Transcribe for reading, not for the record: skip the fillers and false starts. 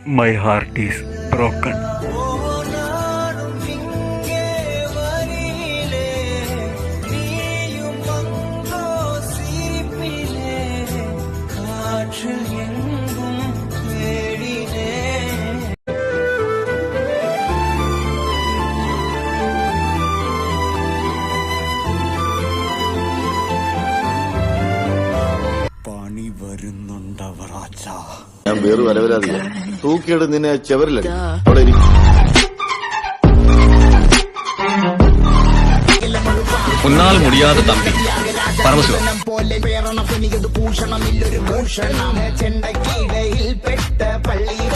My heart is broken. ഞാൻ വേറെ വരവരാതില്ല തൂക്കിയെടു നിന്നെ ചെവരിലടി അവിടെ ഉന്നാൽ മുടിയാതെ തമ്പി പരമശിവം പോലെ പേരണം ഭൂഷണമില്ലൊരു ഭൂഷണം ചെണ്ടക്കിടയിൽ പെട്ട പള്ളി